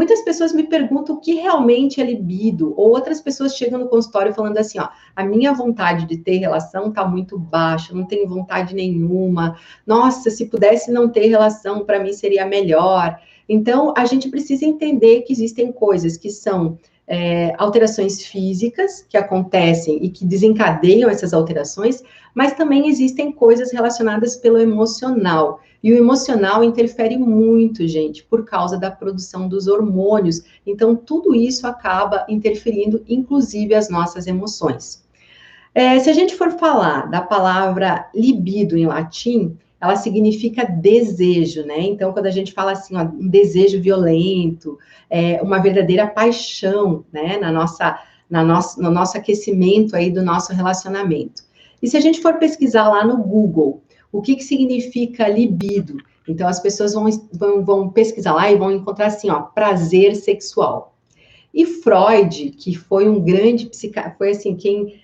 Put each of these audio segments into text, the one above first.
muitas pessoas me perguntam o que realmente é libido, ou outras pessoas chegam no consultório falando assim, ó, a minha vontade de ter relação está muito baixa, não tenho vontade nenhuma, nossa, se pudesse não ter relação, para mim seria melhor. Então, a gente precisa entender que existem coisas que são alterações físicas que acontecem e que desencadeiam essas alterações, mas também existem coisas relacionadas pelo emocional. E o emocional interfere muito, gente, por causa da produção dos hormônios. Então, tudo isso acaba interferindo, inclusive, as nossas emoções. Se a gente for falar da palavra libido em latim, ela significa desejo, né? Então, quando a gente fala assim, ó, um desejo violento, uma verdadeira paixão, né? No nosso aquecimento aí do nosso relacionamento. E se a gente for pesquisar lá no Google, o que significa libido? Então, as pessoas vão pesquisar lá e vão encontrar assim, ó, prazer sexual. E Freud, que foi um grande foi assim, quem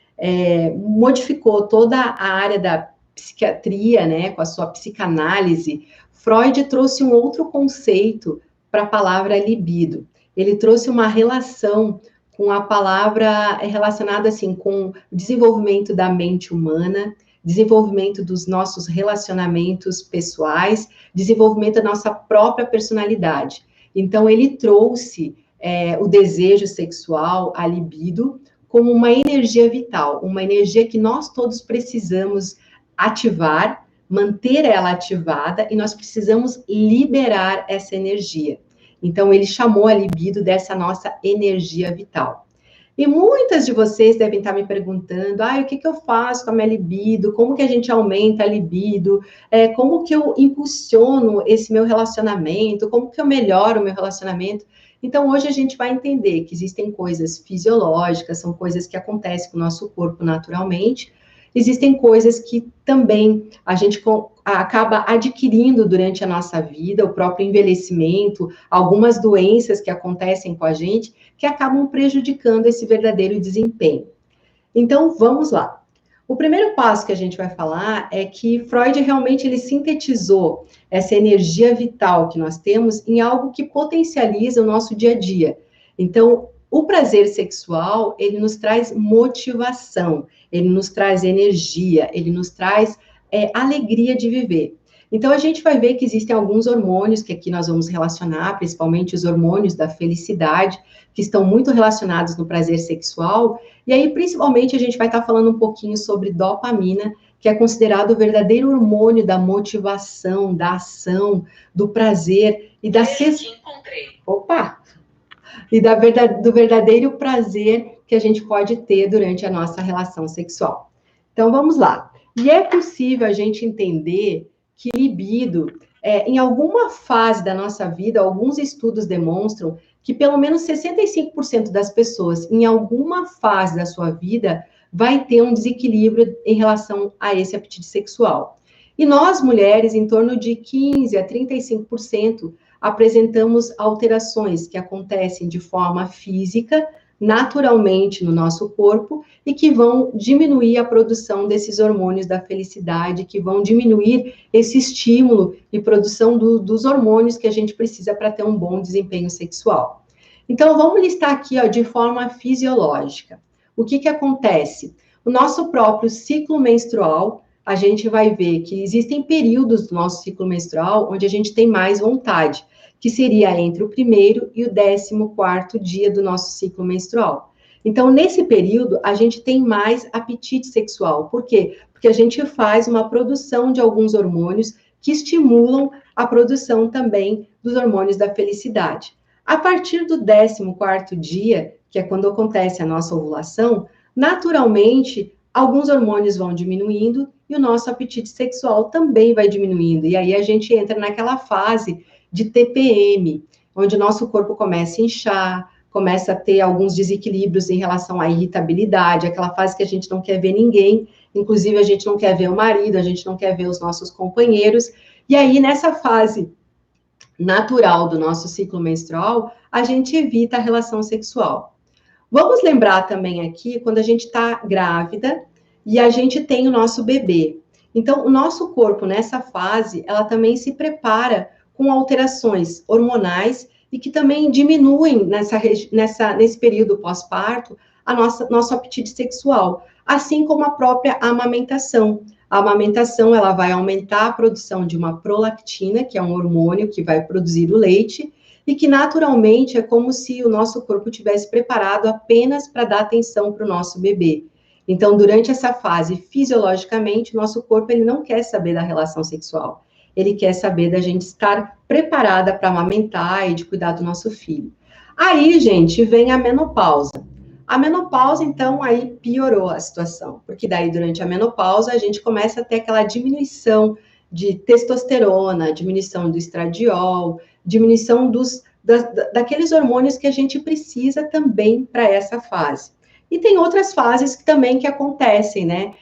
modificou toda a área da psiquiatria, né, com a sua psicanálise, Freud trouxe um outro conceito para a palavra libido. Ele trouxe uma relação com a palavra relacionada assim com o desenvolvimento da mente humana, desenvolvimento dos nossos relacionamentos pessoais, desenvolvimento da nossa própria personalidade. Então, ele trouxe o desejo sexual, a libido, como uma energia vital, uma energia que nós todos precisamos ativar, manter ela ativada, e nós precisamos liberar essa energia. Então, ele chamou a libido dessa nossa energia vital. E muitas de vocês devem estar me perguntando, o que eu faço com a minha libido? Como que a gente aumenta a libido? Como que eu impulsiono esse meu relacionamento? Como que eu melhoro o meu relacionamento? Então, hoje a gente vai entender que existem coisas fisiológicas, são coisas que acontecem com o nosso corpo naturalmente, existem coisas que também a gente acaba adquirindo durante a nossa vida, o próprio envelhecimento, algumas doenças que acontecem com a gente, que acabam prejudicando esse verdadeiro desempenho. Então, vamos lá. O primeiro passo que a gente vai falar é que Freud realmente ele sintetizou essa energia vital que nós temos em algo que potencializa o nosso dia a dia. Então, o prazer sexual, ele nos traz motivação, ele nos traz energia, ele nos traz alegria de viver. Então, a gente vai ver que existem alguns hormônios que aqui nós vamos relacionar, principalmente os hormônios da felicidade, que estão muito relacionados no prazer sexual. E aí, principalmente, a gente vai estar falando um pouquinho sobre dopamina, que é considerado o verdadeiro hormônio da motivação, da ação, do prazer e da do verdadeiro prazer que a gente pode ter durante a nossa relação sexual. Então, vamos lá. E é possível a gente entender que libido, em alguma fase da nossa vida, alguns estudos demonstram que pelo menos 65% das pessoas, em alguma fase da sua vida, vai ter um desequilíbrio em relação a esse apetite sexual. E nós, mulheres, em torno de 15% a 35%, apresentamos alterações que acontecem de forma física, naturalmente no nosso corpo, e que vão diminuir a produção desses hormônios da felicidade, que vão diminuir esse estímulo e produção dos hormônios que a gente precisa para ter um bom desempenho sexual. Então, vamos listar aqui, ó, de forma fisiológica. O que acontece? O nosso próprio ciclo menstrual, a gente vai ver que existem períodos do nosso ciclo menstrual onde a gente tem mais vontade, que seria entre o primeiro e o 14º dia do nosso ciclo menstrual. Então, nesse período, a gente tem mais apetite sexual. Por quê? Porque a gente faz uma produção de alguns hormônios que estimulam a produção também dos hormônios da felicidade. A partir do 14º dia, que é quando acontece a nossa ovulação, naturalmente, alguns hormônios vão diminuindo e o nosso apetite sexual também vai diminuindo. E aí a gente entra naquela fase de TPM, onde o nosso corpo começa a inchar, começa a ter alguns desequilíbrios em relação à irritabilidade, aquela fase que a gente não quer ver ninguém, inclusive a gente não quer ver o marido, a gente não quer ver os nossos companheiros. E aí, nessa fase natural do nosso ciclo menstrual, a gente evita a relação sexual. Vamos lembrar também aqui, quando a gente está grávida e a gente tem o nosso bebê. Então, o nosso corpo, nessa fase, ela também se prepara com alterações hormonais e que também diminuem nesse período pós-parto nosso apetite sexual, assim como a própria amamentação. A amamentação, ela vai aumentar a produção de uma prolactina, que é um hormônio que vai produzir o leite, e que naturalmente é como se o nosso corpo tivesse preparado apenas para dar atenção para o nosso bebê. Então, durante essa fase, fisiologicamente, o nosso corpo ele não quer saber da relação sexual. Ele quer saber da gente estar preparada para amamentar e de cuidar do nosso filho. Aí, gente, vem a menopausa. A menopausa, então, aí piorou a situação, porque daí, durante a menopausa, a gente começa a ter aquela diminuição de testosterona, diminuição do estradiol, diminuição daqueles hormônios que a gente precisa também para essa fase. E tem outras fases também que acontecem, né?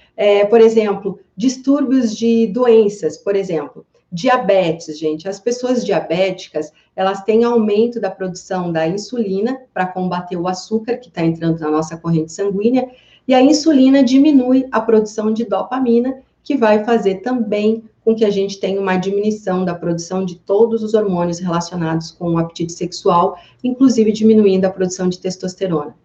Por exemplo, distúrbios de doenças, por exemplo, diabetes, gente. As pessoas diabéticas, elas têm aumento da produção da insulina para combater o açúcar que está entrando na nossa corrente sanguínea, e a insulina diminui a produção de dopamina, que vai fazer também com que a gente tenha uma diminuição da produção de todos os hormônios relacionados com o apetite sexual, inclusive diminuindo a produção de testosterona.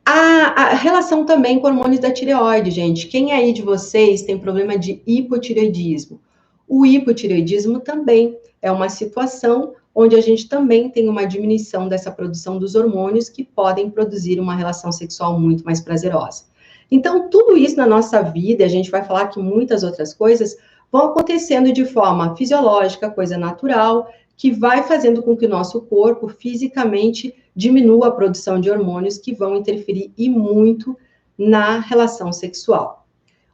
A relação também com hormônios da tireoide, gente. Quem aí de vocês tem problema de hipotireoidismo? O hipotireoidismo também é uma situação onde a gente também tem uma diminuição dessa produção dos hormônios que podem produzir uma relação sexual muito mais prazerosa. Então, tudo isso na nossa vida, a gente vai falar que muitas outras coisas vão acontecendo de forma fisiológica, coisa natural, que vai fazendo com que o nosso corpo fisicamente diminua a produção de hormônios que vão interferir e muito na relação sexual.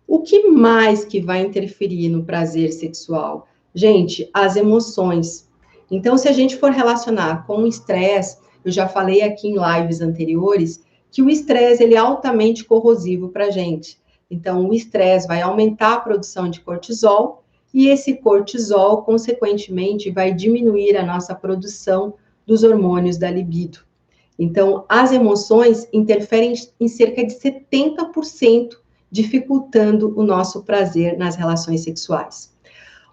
O que mais que vai interferir no prazer sexual? Gente, as emoções. Então, se a gente for relacionar com o estresse, eu já falei aqui em lives anteriores, que o estresse ele é altamente corrosivo para a gente. Então, o estresse vai aumentar a produção de cortisol, e esse cortisol, consequentemente, vai diminuir a nossa produção dos hormônios da libido. Então, as emoções interferem em cerca de 70%, dificultando o nosso prazer nas relações sexuais.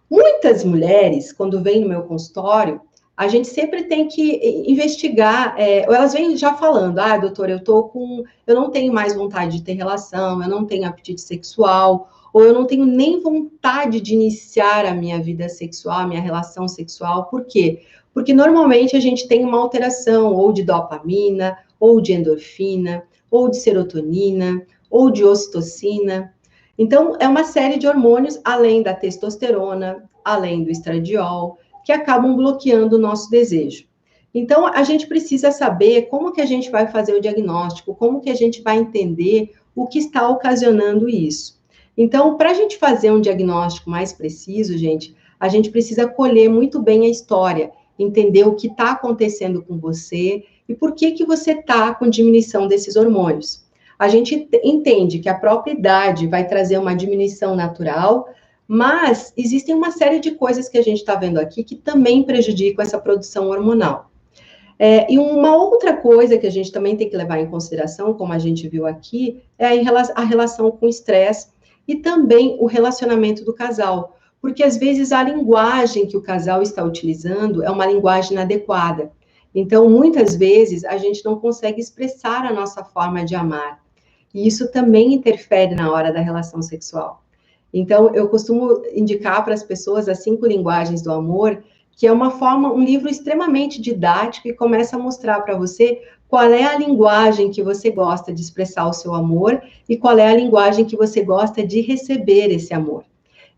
Muitas mulheres, quando vêm no meu consultório, a gente sempre tem que investigar, elas vêm já falando, doutora, eu não tenho mais vontade de ter relação, eu não tenho apetite sexual, ou eu não tenho nem vontade de iniciar a minha vida sexual, a minha relação sexual. Por quê? Porque normalmente a gente tem uma alteração ou de dopamina, ou de endorfina, ou de serotonina, ou de ocitocina. Então, é uma série de hormônios, além da testosterona, além do estradiol, que acabam bloqueando o nosso desejo. Então, a gente precisa saber como que a gente vai fazer o diagnóstico, como que a gente vai entender o que está ocasionando isso. Então, para a gente fazer um diagnóstico mais preciso, gente, a gente precisa colher muito bem a história, entender o que está acontecendo com você e por que você está com diminuição desses hormônios. A gente entende que a própria idade vai trazer uma diminuição natural, mas existem uma série de coisas que a gente está vendo aqui que também prejudicam essa produção hormonal. E uma outra coisa que a gente também tem que levar em consideração, como a gente viu aqui, é a relação com o estresse e também o relacionamento do casal, porque às vezes a linguagem que o casal está utilizando é uma linguagem inadequada. Então, muitas vezes, a gente não consegue expressar a nossa forma de amar. E isso também interfere na hora da relação sexual. Então, eu costumo indicar para as pessoas as 5 linguagens do amor, que é um livro extremamente didático e começa a mostrar para você qual é a linguagem que você gosta de expressar o seu amor e qual é a linguagem que você gosta de receber esse amor.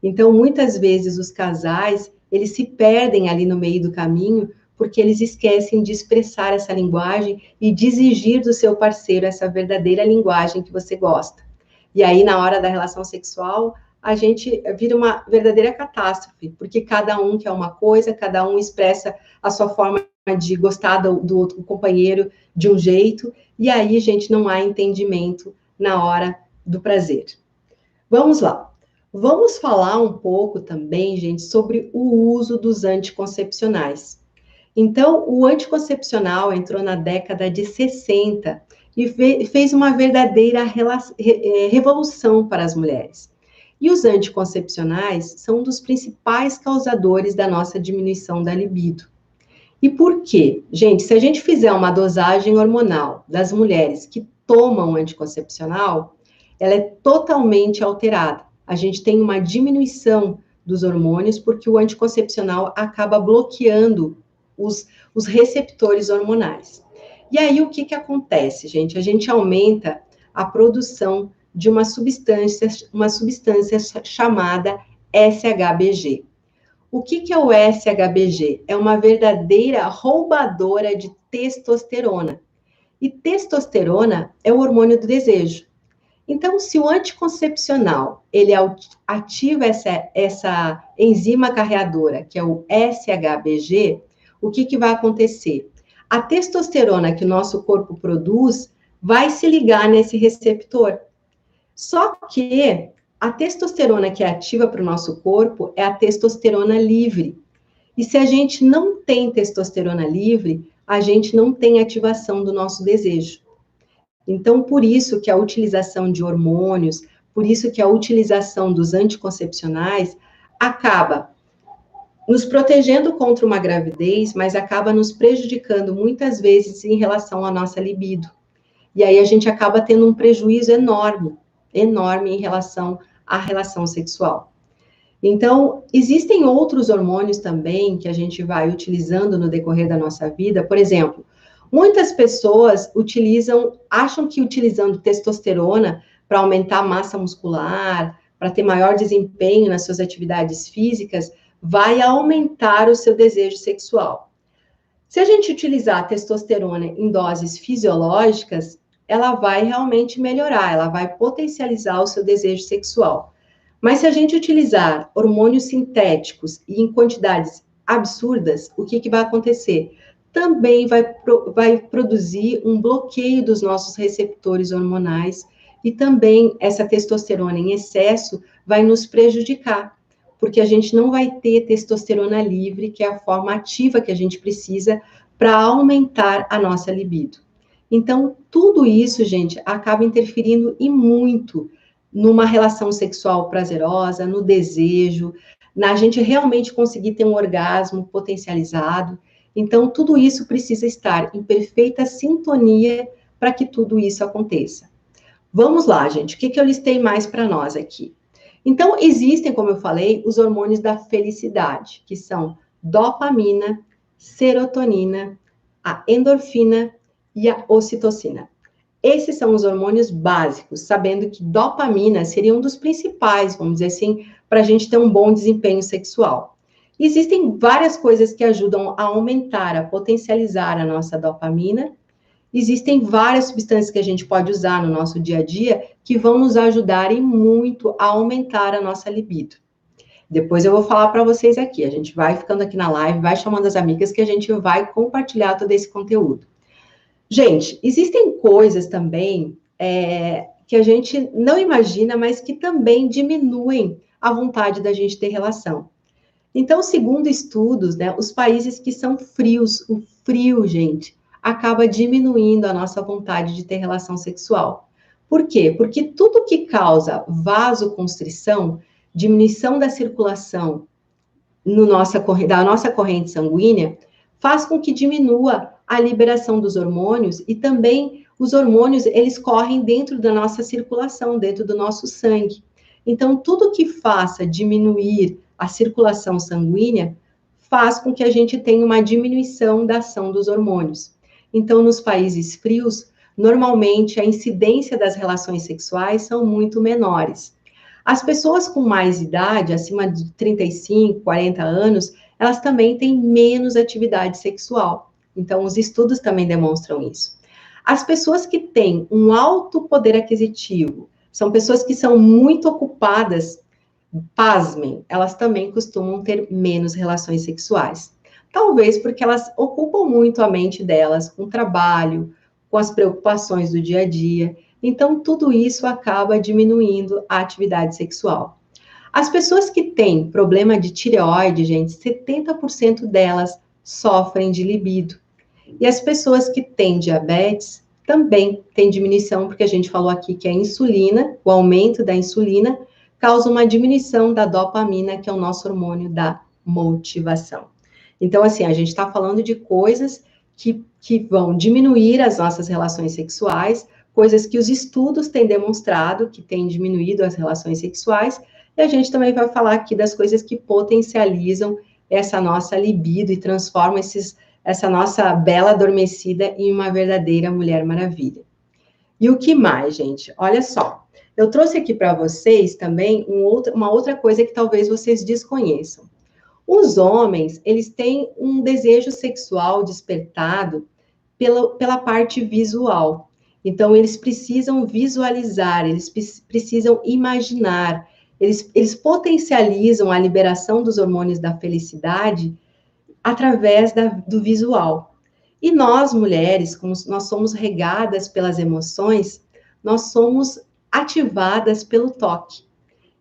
Então, muitas vezes, os casais, eles se perdem ali no meio do caminho, porque eles esquecem de expressar essa linguagem e de exigir do seu parceiro essa verdadeira linguagem que você gosta. E aí, na hora da relação sexual, a gente vira uma verdadeira catástrofe, porque cada um quer uma coisa, cada um expressa a sua forma de gostar do outro companheiro de um jeito, e aí, gente, não há entendimento na hora do prazer. Vamos lá. Vamos falar um pouco também, gente, sobre o uso dos anticoncepcionais. Então, o anticoncepcional entrou na década de 60 e fez uma verdadeira revolução para as mulheres. E os anticoncepcionais são um dos principais causadores da nossa diminuição da libido. E por quê? Gente, se a gente fizer uma dosagem hormonal das mulheres que tomam anticoncepcional, ela é totalmente alterada. A gente tem uma diminuição dos hormônios porque o anticoncepcional acaba bloqueando os receptores hormonais. E aí, o que acontece, gente? A gente aumenta a produção de uma substância chamada SHBG. O que é o SHBG? É uma verdadeira roubadora de testosterona. E testosterona é o hormônio do desejo. Então, se o anticoncepcional ele ativa essa enzima carreadora, que é o SHBG, o que vai acontecer? A testosterona que o nosso corpo produz vai se ligar nesse receptor. Só que a testosterona que é ativa para o nosso corpo é a testosterona livre. E se a gente não tem testosterona livre, a gente não tem ativação do nosso desejo. Então, por isso que a utilização de hormônios, por isso que a utilização dos anticoncepcionais acaba nos protegendo contra uma gravidez, mas acaba nos prejudicando muitas vezes em relação à nossa libido. E aí a gente acaba tendo um prejuízo enorme em relação à relação sexual. Então, existem outros hormônios também que a gente vai utilizando no decorrer da nossa vida. Por exemplo, muitas pessoas acham que utilizando testosterona para aumentar a massa muscular, para ter maior desempenho nas suas atividades físicas, vai aumentar o seu desejo sexual. Se a gente utilizar a testosterona em doses fisiológicas, ela vai realmente melhorar, ela vai potencializar o seu desejo sexual. Mas se a gente utilizar hormônios sintéticos e em quantidades absurdas, o que vai acontecer? Também vai produzir um bloqueio dos nossos receptores hormonais e também essa testosterona em excesso vai nos prejudicar, porque a gente não vai ter testosterona livre, que é a forma ativa que a gente precisa para aumentar a nossa libido. Então, tudo isso, gente, acaba interferindo e muito numa relação sexual prazerosa, no desejo, na gente realmente conseguir ter um orgasmo potencializado. Então, tudo isso precisa estar em perfeita sintonia para que tudo isso aconteça. Vamos lá, gente, o que eu listei mais para nós aqui? Então, existem, como eu falei, os hormônios da felicidade, que são dopamina, serotonina, a endorfina e a ocitocina. Esses são os hormônios básicos, sabendo que dopamina seria um dos principais, vamos dizer assim, para a gente ter um bom desempenho sexual. Existem várias coisas que ajudam a aumentar, a potencializar a nossa dopamina. Existem várias substâncias que a gente pode usar no nosso dia a dia que vão nos ajudar e muito a aumentar a nossa libido. Depois eu vou falar para vocês aqui, a gente vai ficando aqui na live, vai chamando as amigas que a gente vai compartilhar todo esse conteúdo. Gente, existem coisas também que a gente não imagina, mas que também diminuem a vontade da gente ter relação. Então, segundo estudos, né, os países que são frios, o frio, gente, acaba diminuindo a nossa vontade de ter relação sexual. Por quê? Porque tudo que causa vasoconstrição, diminuição da circulação da nossa corrente sanguínea, faz com que diminua a liberação dos hormônios e também os hormônios, eles correm dentro da nossa circulação, dentro do nosso sangue. Então, tudo que faça diminuir a circulação sanguínea faz com que a gente tenha uma diminuição da ação dos hormônios. Então, nos países frios, normalmente a incidência das relações sexuais são muito menores. As pessoas com mais idade, acima de 35, 40 anos, elas também têm menos atividade sexual. Então, os estudos também demonstram isso. As pessoas que têm um alto poder aquisitivo, são pessoas que são muito ocupadas, pasmem, elas também costumam ter menos relações sexuais. Talvez porque elas ocupam muito a mente delas com o trabalho, com as preocupações do dia a dia. Então, tudo isso acaba diminuindo a atividade sexual. As pessoas que têm problema de tireoide, gente, 70% delas sofrem de libido. E as pessoas que têm diabetes também têm diminuição, porque a gente falou aqui que a insulina, o aumento da insulina, causa uma diminuição da dopamina, que é o nosso hormônio da motivação. Então, assim, a gente está falando de coisas que vão diminuir as nossas relações sexuais, coisas que os estudos têm demonstrado que têm diminuído as relações sexuais, e a gente também vai falar aqui das coisas que potencializam essa nossa libido e transformam essa nossa bela adormecida em uma verdadeira Mulher Maravilha. E o que mais, gente? Olha só, eu trouxe aqui para vocês também uma outra coisa que talvez vocês desconheçam. Os homens, eles têm um desejo sexual despertado pela parte visual. Então, eles precisam visualizar, eles precisam imaginar, eles potencializam a liberação dos hormônios da felicidade através do visual. E nós, mulheres, como nós somos regadas pelas emoções, nós somos ativadas pelo toque.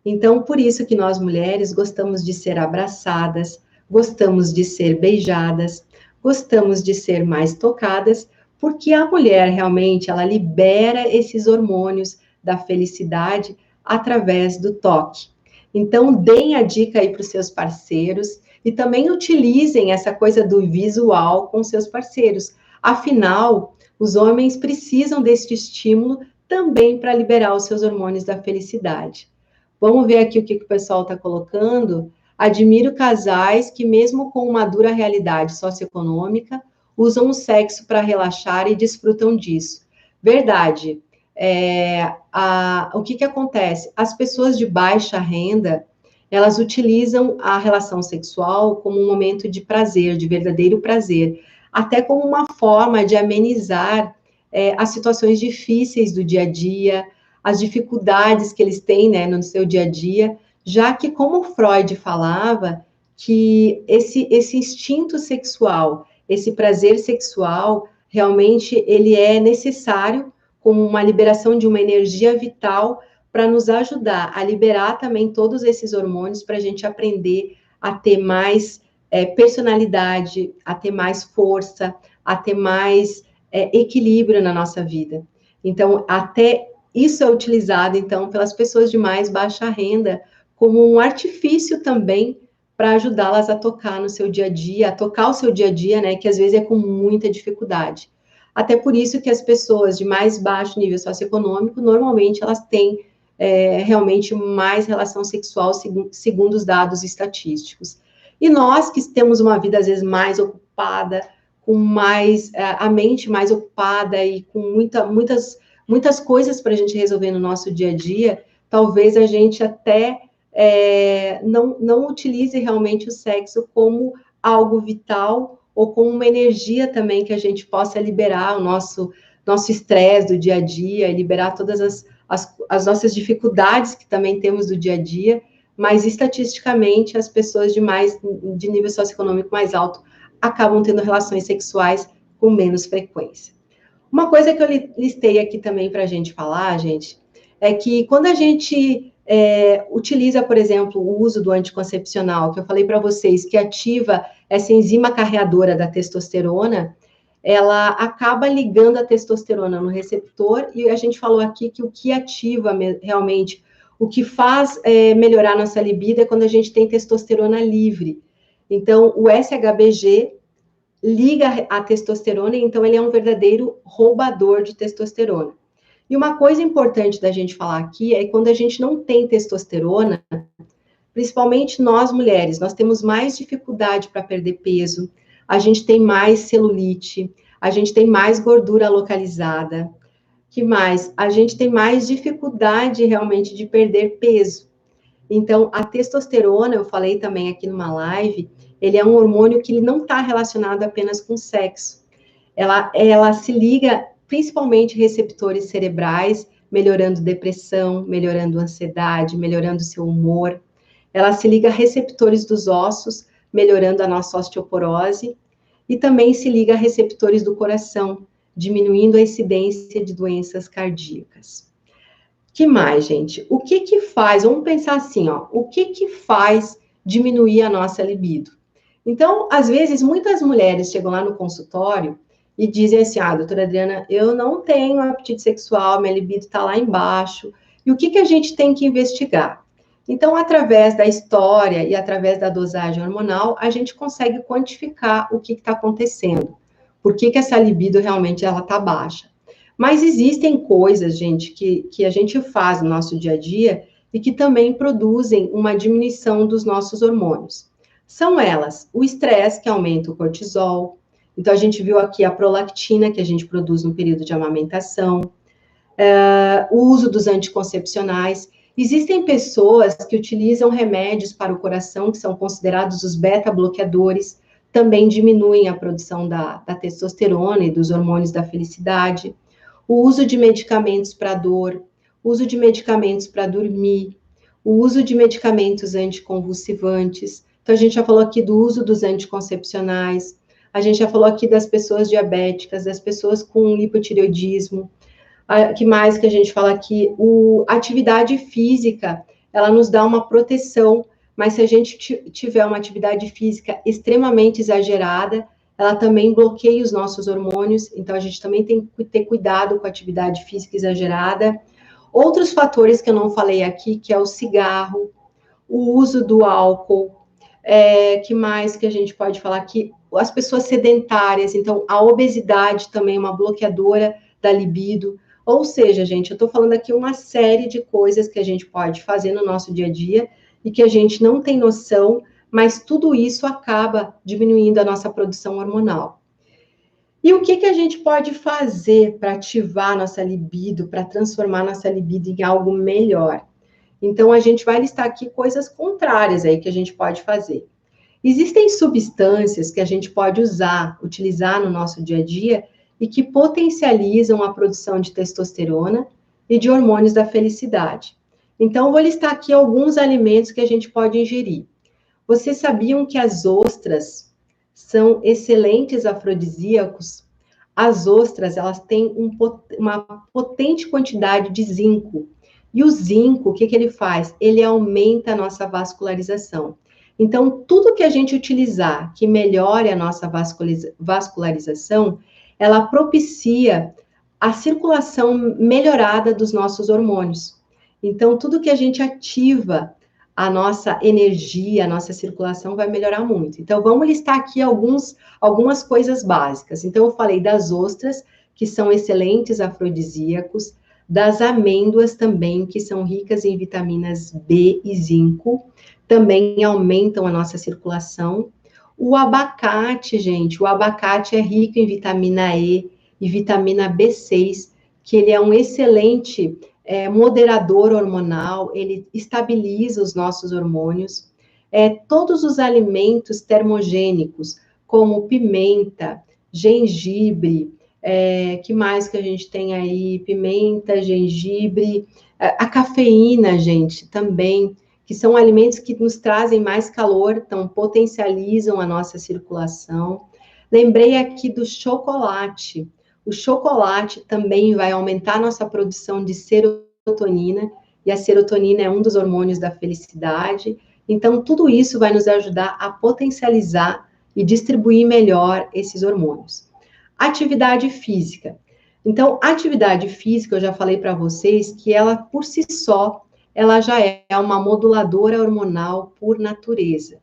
Então, por isso que nós, mulheres, gostamos de ser abraçadas, gostamos de ser beijadas, gostamos de ser mais tocadas, porque a mulher realmente, ela libera esses hormônios da felicidade através do toque. Então, deem a dica aí para os seus parceiros e também utilizem essa coisa do visual com seus parceiros. Afinal, os homens precisam deste estímulo também para liberar os seus hormônios da felicidade. Vamos ver aqui o que o pessoal está colocando. Admiro casais que, mesmo com uma dura realidade socioeconômica, usam o sexo para relaxar e desfrutam disso. Verdade. O que acontece? As pessoas de baixa renda, elas utilizam a relação sexual como um momento de prazer, de verdadeiro prazer, até como uma forma de amenizar as situações difíceis do dia a dia, as dificuldades que eles têm, né, no seu dia a dia, já que, como Freud falava, que esse instinto sexual, esse prazer sexual, realmente ele é necessário como uma liberação de uma energia vital para nos ajudar a liberar também todos esses hormônios para a gente aprender a ter mais personalidade, a ter mais força, a ter mais equilíbrio na nossa vida. Então, até isso é utilizado, então, pelas pessoas de mais baixa renda como um artifício também para ajudá-las a tocar no seu dia a dia, a tocar o seu dia a dia, né, que às vezes é com muita dificuldade. Até por isso que as pessoas de mais baixo nível socioeconômico, normalmente elas têm realmente mais relação sexual, segundo os dados estatísticos. E nós que temos uma vida, às vezes, mais ocupada, com mais a mente mais ocupada e com muitas coisas para a gente resolver no nosso dia a dia, talvez a gente até não utilize realmente o sexo como algo vital ou como uma energia também que a gente possa liberar o nosso estresse do dia a dia, liberar todas as nossas dificuldades que também temos do dia a dia, mas estatisticamente as pessoas de nível socioeconômico mais alto acabam tendo relações sexuais com menos frequência. Uma coisa que eu listei aqui também para a gente falar, gente, é que quando a gente utiliza, por exemplo, o uso do anticoncepcional, que eu falei para vocês, que ativa essa enzima carreadora da testosterona, ela acaba ligando a testosterona no receptor, e a gente falou aqui que o que ativa realmente, o que faz melhorar nossa libido é quando a gente tem testosterona livre. Então, o SHBG liga a testosterona, então ele é um verdadeiro roubador de testosterona. E uma coisa importante da gente falar aqui é que quando a gente não tem testosterona, principalmente nós mulheres, nós temos mais dificuldade para perder peso, a gente tem mais celulite, a gente tem mais gordura localizada. Que mais? A gente tem mais dificuldade realmente de perder peso. Então, a testosterona, eu falei também aqui numa live, ele é um hormônio que ele não está relacionado apenas com sexo. Ela se liga principalmente receptores cerebrais, melhorando depressão, melhorando ansiedade, melhorando seu humor. Ela se liga a receptores dos ossos, melhorando a nossa osteoporose, e também se liga a receptores do coração, diminuindo a incidência de doenças cardíacas. Que mais, gente? O que faz? Vamos pensar assim, ó. O que faz diminuir a nossa libido? Então, às vezes, muitas mulheres chegam lá no consultório e dizem assim, doutora Adriana, eu não tenho apetite sexual, minha libido está lá embaixo. E o que a gente tem que investigar? Então, através da história e através da dosagem hormonal, a gente consegue quantificar o que está acontecendo. Por que essa libido realmente ela está baixa. Mas existem coisas, gente, que a gente faz no nosso dia a dia e que também produzem uma diminuição dos nossos hormônios. São elas o estresse, que aumenta o cortisol. Então, a gente viu aqui a prolactina, que a gente produz no período de amamentação. O uso dos anticoncepcionais. Existem pessoas que utilizam remédios para o coração, que são considerados os beta-bloqueadores, também diminuem a produção da testosterona e dos hormônios da felicidade. O uso de medicamentos para dor, o uso de medicamentos para dormir, o uso de medicamentos anticonvulsivantes. Então, a gente já falou aqui do uso dos anticoncepcionais, a gente já falou aqui das pessoas diabéticas, das pessoas com hipotireoidismo. Que mais que a gente fala aqui? A atividade física, ela nos dá uma proteção, mas se a gente tiver uma atividade física extremamente exagerada, ela também bloqueia os nossos hormônios, então a gente também tem que ter cuidado com a atividade física exagerada. Outros fatores que eu não falei aqui, que é o cigarro, o uso do álcool, que mais que a gente pode falar aqui? As pessoas sedentárias, então a obesidade também é uma bloqueadora da libido. Ou seja, gente, eu estou falando aqui uma série de coisas que a gente pode fazer no nosso dia a dia e que a gente não tem noção, mas tudo isso acaba diminuindo a nossa produção hormonal. E o que a gente pode fazer para ativar nossa libido, para transformar nossa libido em algo melhor? Então, a gente vai listar aqui coisas contrárias aí que a gente pode fazer. Existem substâncias que a gente pode utilizar no nosso dia a dia e que potencializam a produção de testosterona e de hormônios da felicidade. Então, eu vou listar aqui alguns alimentos que a gente pode ingerir. Vocês sabiam que as ostras são excelentes afrodisíacos? As ostras, elas têm uma potente quantidade de zinco. E o zinco, o que ele faz? Ele aumenta a nossa vascularização. Então, tudo que a gente utilizar que melhore a nossa vascularização, ela propicia a circulação melhorada dos nossos hormônios. Então, tudo que a gente ativa a nossa energia, a nossa circulação vai melhorar muito. Então, vamos listar aqui algumas coisas básicas. Então, eu falei das ostras, que são excelentes afrodisíacos, das amêndoas também, que são ricas em vitaminas B e zinco, também aumentam a nossa circulação. O abacate, gente, o abacate é rico em vitamina E e vitamina B6, que ele é um excelente moderador hormonal, ele estabiliza os nossos hormônios. Todos os alimentos termogênicos, como pimenta, gengibre, que mais que a gente tem aí? Pimenta, gengibre, a cafeína, gente, também, que são alimentos que nos trazem mais calor, então potencializam a nossa circulação. Lembrei aqui do chocolate. O chocolate também vai aumentar a nossa produção de serotonina, e a serotonina é um dos hormônios da felicidade. Então, tudo isso vai nos ajudar a potencializar e distribuir melhor esses hormônios. Atividade física. Então, atividade física, eu já falei para vocês que ela, por si só, ela já é uma moduladora hormonal por natureza.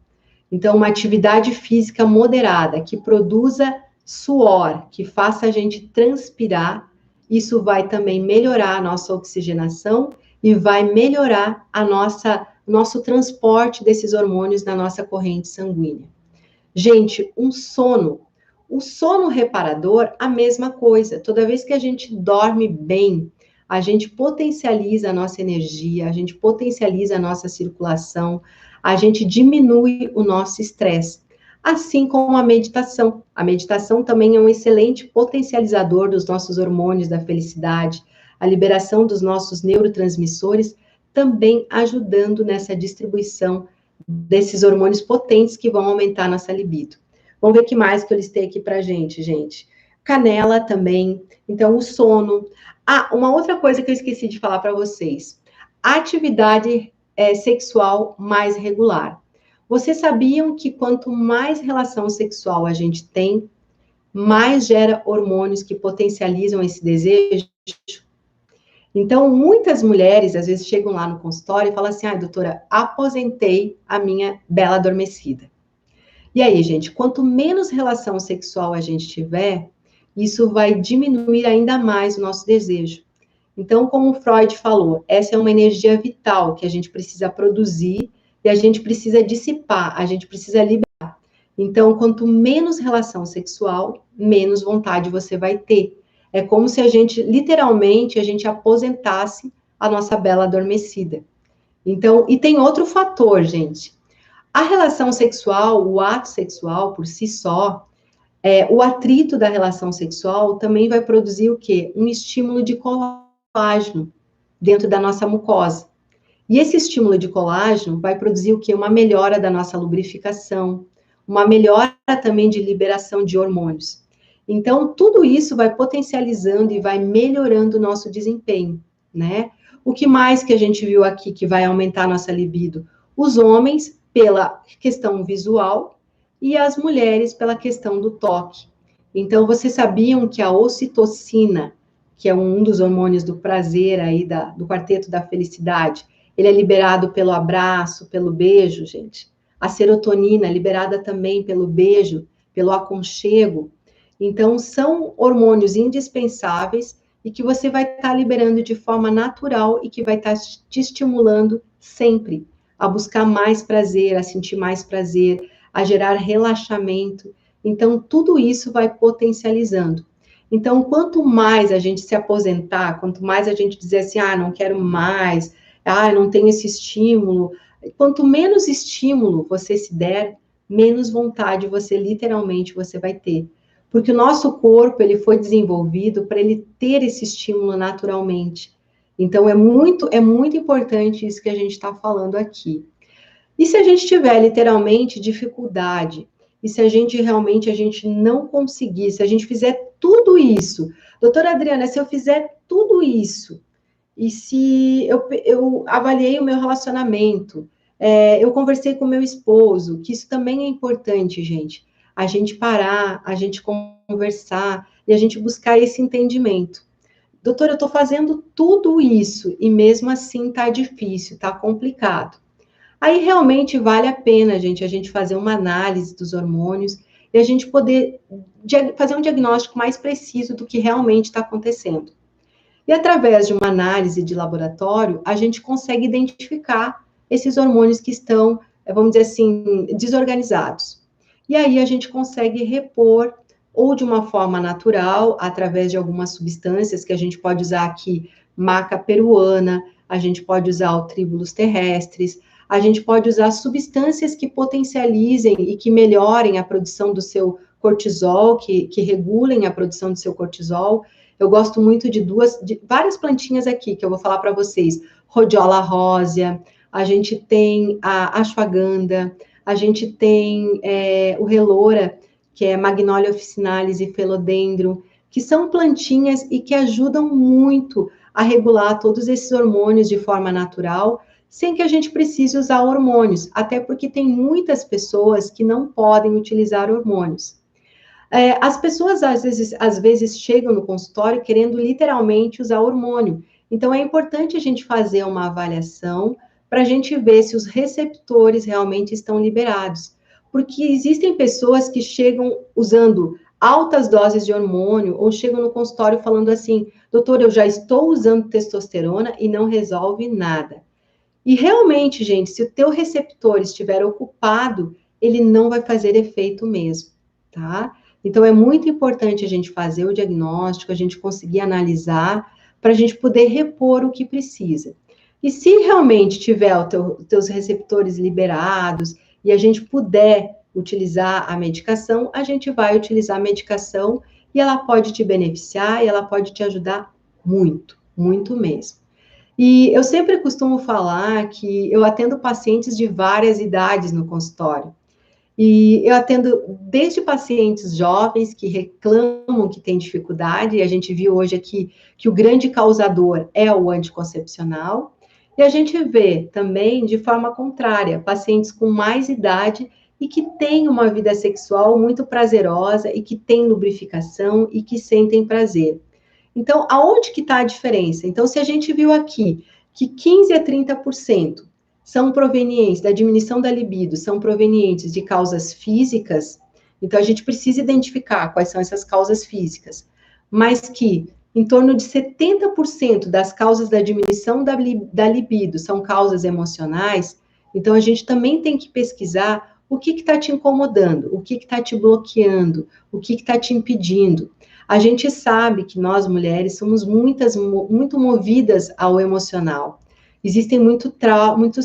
Então, uma atividade física moderada, que produza suor, que faça a gente transpirar, isso vai também melhorar a nossa oxigenação e vai melhorar nosso transporte desses hormônios na nossa corrente sanguínea. Gente, o sono reparador, a mesma coisa. Toda vez que a gente dorme bem, a gente potencializa a nossa energia, a gente potencializa a nossa circulação, a gente diminui o nosso estresse. Assim como a meditação. A meditação também é um excelente potencializador dos nossos hormônios da felicidade, a liberação dos nossos neurotransmissores, também ajudando nessa distribuição desses hormônios potentes que vão aumentar a nossa libido. Vamos ver o que mais que eu listei aqui pra gente. Canela também. Então, o sono. Uma outra coisa que eu esqueci de falar para vocês. Atividade sexual mais regular. Vocês sabiam que quanto mais relação sexual a gente tem, mais gera hormônios que potencializam esse desejo? Então, muitas mulheres, às vezes, chegam lá no consultório e falam assim, doutora, aposentei a minha bela adormecida. E aí, gente, quanto menos relação sexual a gente tiver, isso vai diminuir ainda mais o nosso desejo. Então, como Freud falou, essa é uma energia vital que a gente precisa produzir e a gente precisa dissipar, a gente precisa liberar. Então, quanto menos relação sexual, menos vontade você vai ter. É como se a gente, literalmente, a gente aposentasse a nossa bela adormecida. Então, e tem outro fator, gente. A relação sexual, o ato sexual por si só, o atrito da relação sexual também vai produzir o quê? Um estímulo de colágeno dentro da nossa mucosa. E esse estímulo de colágeno vai produzir o quê? Uma melhora da nossa lubrificação, uma melhora também de liberação de hormônios. Então, tudo isso vai potencializando e vai melhorando o nosso desempenho, né? O que mais que a gente viu aqui que vai aumentar a nossa libido? Os homens, pela questão visual, e as mulheres, pela questão do toque. Então, vocês sabiam que a ocitocina, que é um dos hormônios do prazer aí, do quarteto da felicidade, ele é liberado pelo abraço, pelo beijo, gente. A serotonina é liberada também pelo beijo, pelo aconchego. Então, são hormônios indispensáveis e que você vai estar liberando de forma natural e que vai estar te estimulando sempre a buscar mais prazer, a sentir mais prazer, a gerar relaxamento. Então, tudo isso vai potencializando. Então, quanto mais a gente se aposentar, quanto mais a gente dizer assim, não quero mais, não tenho esse estímulo, quanto menos estímulo você se der, menos vontade você literalmente você vai ter. Porque o nosso corpo, ele foi desenvolvido para ele ter esse estímulo naturalmente. Então, é muito importante isso que a gente está falando aqui. E se a gente tiver literalmente dificuldade, e se a gente realmente não conseguir, se a gente fizer tudo isso, doutora Adriana, se eu fizer tudo isso, e se eu avaliei o meu relacionamento, eu conversei com meu esposo, que isso também é importante, gente, a gente parar, a gente conversar e a gente buscar esse entendimento. Doutora, eu estou fazendo tudo isso e mesmo assim tá difícil, tá complicado. Aí realmente vale a pena, gente, a gente fazer uma análise dos hormônios e a gente poder fazer um diagnóstico mais preciso do que realmente está acontecendo. E através de uma análise de laboratório, a gente consegue identificar esses hormônios que estão, vamos dizer assim, desorganizados. E aí a gente consegue repor ou de uma forma natural, através de algumas substâncias que a gente pode usar aqui, maca peruana, a gente pode usar o tríbulos terrestres, a gente pode usar substâncias que potencializem e que melhorem a produção do seu cortisol, que regulem a produção do seu cortisol. Eu gosto muito de várias plantinhas aqui que eu vou falar para vocês. Rhodiola rósea, a gente tem a ashwagandha, a gente tem o relora, que é Magnolia officinalis e Philodendron, que são plantinhas e que ajudam muito a regular todos esses hormônios de forma natural, sem que a gente precise usar hormônios, até porque tem muitas pessoas que não podem utilizar hormônios. As pessoas, às vezes, chegam no consultório querendo literalmente usar hormônio. Então, é importante a gente fazer uma avaliação para a gente ver se os receptores realmente estão liberados. Porque existem pessoas que chegam usando altas doses de hormônio ou chegam no consultório falando assim, doutor, eu já estou usando testosterona e não resolve nada. E realmente, gente, se o teu receptor estiver ocupado, ele não vai fazer efeito mesmo, tá? Então, é muito importante a gente fazer o diagnóstico, a gente conseguir analisar, para a gente poder repor o que precisa. E se realmente tiver os teus receptores liberados e a gente puder utilizar a medicação, a gente vai utilizar a medicação e ela pode te beneficiar e ela pode te ajudar muito, muito mesmo. E eu sempre costumo falar que eu atendo pacientes de várias idades no consultório. E eu atendo desde pacientes jovens que reclamam que têm dificuldade, e a gente viu hoje aqui que o grande causador é o anticoncepcional, e a gente vê também, de forma contrária, pacientes com mais idade e que têm uma vida sexual muito prazerosa e que têm lubrificação e que sentem prazer. Então, aonde que está a diferença? Então, se a gente viu aqui que 15 a 30% são provenientes da diminuição da libido, são provenientes de causas físicas, então a gente precisa identificar quais são essas causas físicas, mas que em torno de 70% das causas da diminuição da libido são causas emocionais, então a gente também tem que pesquisar o que está te incomodando, o que está te bloqueando, o que está te impedindo. A gente sabe que nós, mulheres, somos muito movidas ao emocional. Existem muitos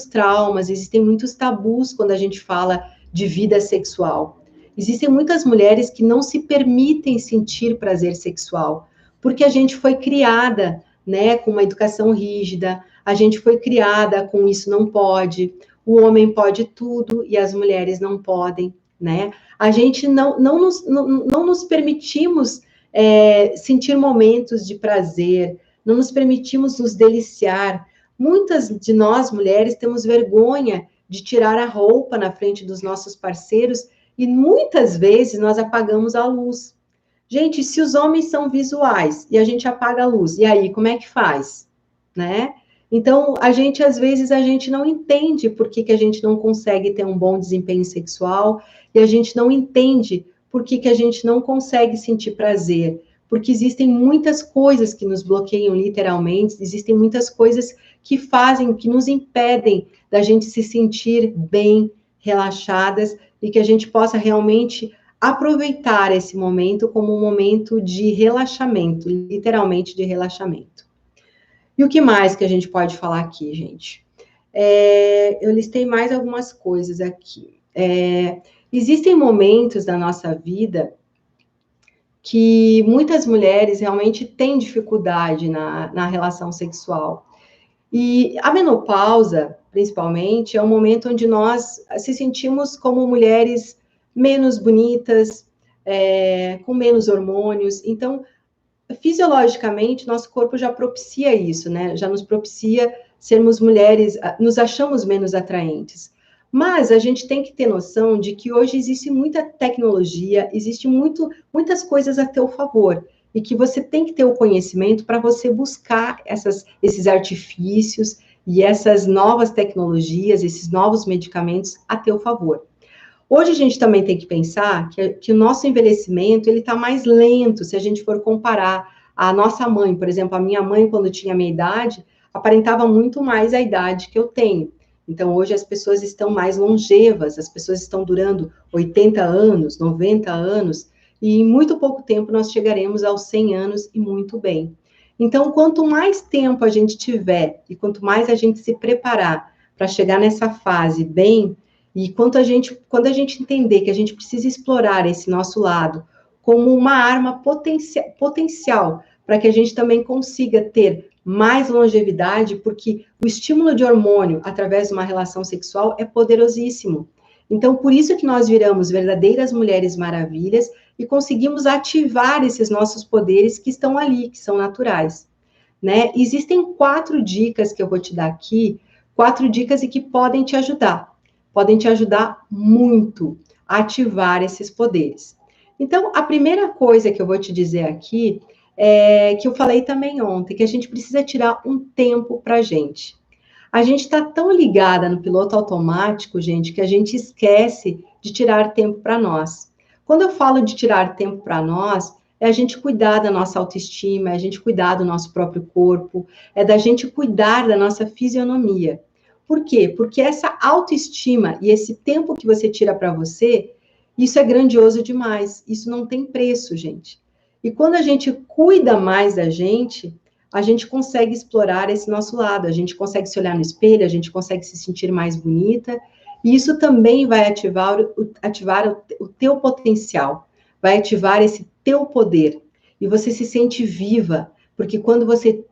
traumas, existem muitos tabus quando a gente fala de vida sexual. Existem muitas mulheres que não se permitem sentir prazer sexual, porque a gente foi criada, né, com uma educação rígida, a gente foi criada com isso não pode, o homem pode tudo e as mulheres não podem, né? A gente não nos permitimos sentir momentos de prazer, não nos permitimos nos deliciar. Muitas de nós, mulheres, temos vergonha de tirar a roupa na frente dos nossos parceiros e muitas vezes nós apagamos a luz. Gente, se os homens são visuais e a gente apaga a luz, e aí, como é que faz? Né? Então, às vezes, a gente não entende por que a gente não consegue ter um bom desempenho sexual e a gente não entende por que a gente não consegue sentir prazer, porque existem muitas coisas que nos bloqueiam literalmente, existem muitas coisas que fazem, que nos impedem da gente se sentir bem, relaxadas, e que a gente possa realmente aproveitar esse momento como um momento de relaxamento, literalmente de relaxamento. E o que mais que a gente pode falar aqui, gente? Eu listei mais algumas coisas aqui. Existem momentos da nossa vida que muitas mulheres realmente têm dificuldade na relação sexual. E a menopausa, principalmente, é um momento onde nós se sentimos como mulheres menos bonitas, com menos hormônios. Então, fisiologicamente, nosso corpo já propicia isso, né? Já nos propicia sermos mulheres, nos achamos menos atraentes. Mas a gente tem que ter noção de que hoje existe muita tecnologia, existe muitas coisas a teu favor, e que você tem que ter o conhecimento para você buscar esses artifícios e essas novas tecnologias, esses novos medicamentos a teu favor. Hoje a gente também tem que pensar que o nosso envelhecimento ele está mais lento se a gente for comparar a nossa mãe, por exemplo, a minha mãe, quando tinha a minha idade, aparentava muito mais a idade que eu tenho. Então, hoje as pessoas estão mais longevas, as pessoas estão durando 80 anos, 90 anos, e em muito pouco tempo nós chegaremos aos 100 anos e muito bem. Então, quanto mais tempo a gente tiver e quanto mais a gente se preparar para chegar nessa fase bem, e quando a gente entender que a gente precisa explorar esse nosso lado como uma arma potencial para que a gente também consiga ter mais longevidade, porque o estímulo de hormônio através de uma relação sexual é poderosíssimo. Então, por isso que nós viramos verdadeiras mulheres maravilhas e conseguimos ativar esses nossos poderes que estão ali, que são naturais, né? Existem 4 dicas que eu vou te dar aqui, 4 dicas e que podem te ajudar muito a ativar esses poderes. Então, a primeira coisa que eu vou te dizer aqui que eu falei também ontem, que a gente precisa tirar um tempo para a gente. A gente está tão ligada no piloto automático, gente, que a gente esquece de tirar tempo para nós. Quando eu falo de tirar tempo para nós, é a gente cuidar da nossa autoestima, é a gente cuidar do nosso próprio corpo, é da gente cuidar da nossa fisionomia. Por quê? Porque essa autoestima e esse tempo que você tira para você, isso é grandioso demais. Isso não tem preço, gente. E quando a gente cuida mais da gente, a gente consegue explorar esse nosso lado, a gente consegue se olhar no espelho, a gente consegue se sentir mais bonita, e isso também vai ativar o teu potencial, vai ativar esse teu poder, e você se sente viva, porque quando você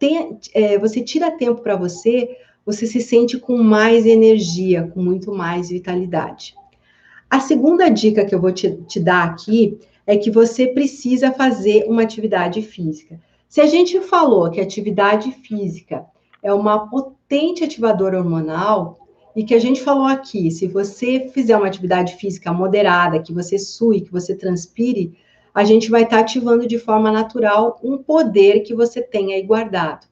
tira tempo para você, você se sente com mais energia, com muito mais vitalidade. A segunda dica que eu vou te dar aqui é que você precisa fazer uma atividade física. Se a gente falou que a atividade física é uma potente ativadora hormonal, e que a gente falou aqui, se você fizer uma atividade física moderada, que você sue, que você transpire, a gente vai estar ativando de forma natural um poder que você tem aí guardado.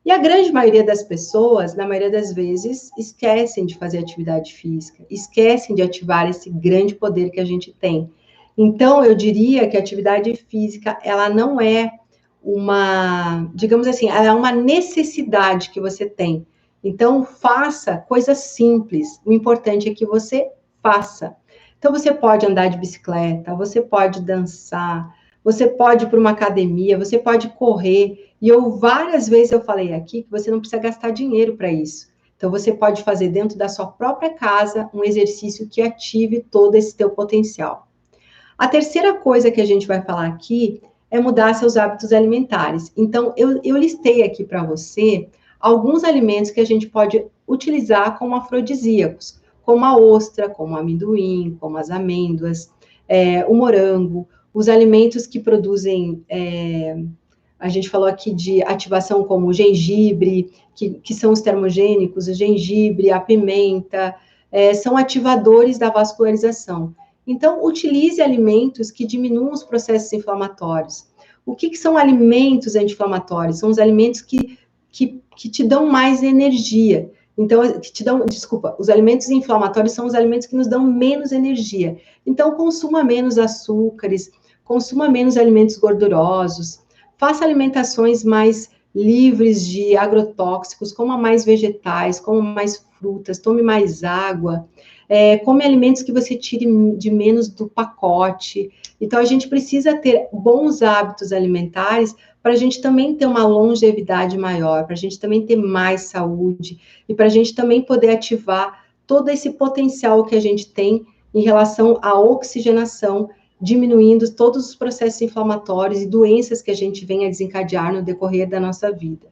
E a grande maioria das pessoas, na maioria das vezes, esquecem de fazer atividade física, esquecem de ativar esse grande poder que a gente tem. Então, eu diria que a atividade física, ela não é uma, digamos assim, ela é uma necessidade que você tem. Então, faça coisas simples. O importante é que você faça. Então, você pode andar de bicicleta, você pode dançar, você pode ir para uma academia, você pode correr. E várias vezes eu falei aqui que você não precisa gastar dinheiro para isso. Então, você pode fazer dentro da sua própria casa um exercício que ative todo esse teu potencial. A terceira coisa que a gente vai falar aqui é mudar seus hábitos alimentares. Então, eu listei aqui para você alguns alimentos que a gente pode utilizar como afrodisíacos, como a ostra, como o amendoim, como as amêndoas, o morango, os alimentos que produzem, a gente falou aqui de ativação como o gengibre, que são os termogênicos, o gengibre, a pimenta, são ativadores da vascularização. Então, utilize alimentos que diminuam os processos inflamatórios. O que são alimentos anti-inflamatórios? São os alimentos que te dão mais energia. Então, os alimentos inflamatórios são os alimentos que nos dão menos energia. Então, consuma menos açúcares, consuma menos alimentos gordurosos, faça alimentações mais livres de agrotóxicos, coma mais vegetais, coma mais frutas, tome mais água, come alimentos que você tire de menos do pacote. Então, a gente precisa ter bons hábitos alimentares para a gente também ter uma longevidade maior, para a gente também ter mais saúde e para a gente também poder ativar todo esse potencial que a gente tem em relação à oxigenação, diminuindo todos os processos inflamatórios e doenças que a gente vem a desencadear no decorrer da nossa vida.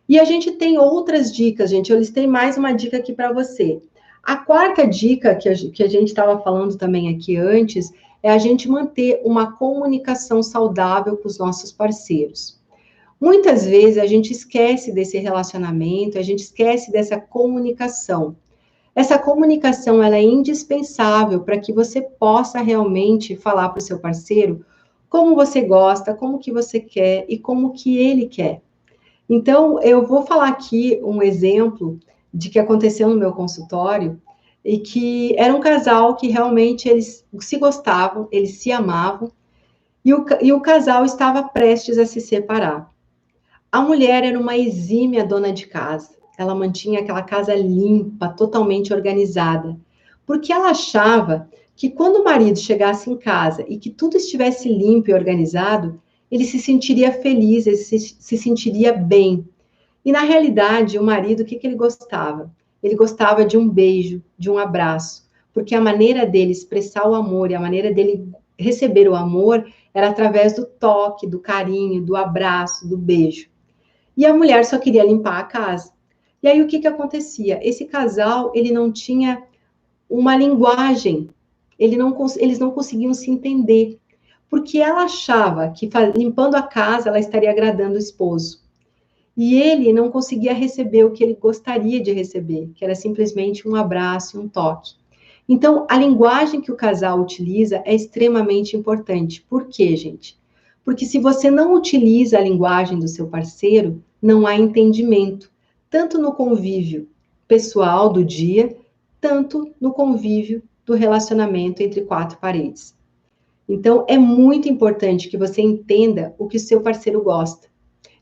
E a gente tem outras dicas, gente. Eu listei mais uma dica aqui para você. A quarta dica que a gente estava falando também aqui antes é a gente manter uma comunicação saudável com os nossos parceiros. Muitas vezes a gente esquece desse relacionamento, a gente esquece dessa comunicação. Essa comunicação ela é indispensável para que você possa realmente falar para o seu parceiro como você gosta, como que você quer e como que ele quer. Então, eu vou falar aqui um exemplo de que aconteceu no meu consultório e que era um casal que realmente eles se gostavam, eles se amavam e o casal estava prestes a se separar. A mulher era uma exímia dona de casa. Ela mantinha aquela casa limpa, totalmente organizada, porque ela achava que quando o marido chegasse em casa e que tudo estivesse limpo e organizado, ele se sentiria feliz, ele se sentiria bem. E na realidade, o marido, o que ele gostava? Ele gostava de um beijo, de um abraço, porque a maneira dele expressar o amor e a maneira dele receber o amor era através do toque, do carinho, do abraço, do beijo. E a mulher só queria limpar a casa. E aí o que acontecia? Esse casal, ele não tinha uma linguagem, eles não conseguiam se entender, porque ela achava que limpando a casa ela estaria agradando o esposo. E ele não conseguia receber o que ele gostaria de receber, que era simplesmente um abraço e um toque. Então, a linguagem que o casal utiliza é extremamente importante. Por quê, gente? Porque se você não utiliza a linguagem do seu parceiro, não há entendimento, tanto no convívio pessoal do dia, tanto no convívio do relacionamento entre quatro paredes. Então, é muito importante que você entenda o que o seu parceiro gosta.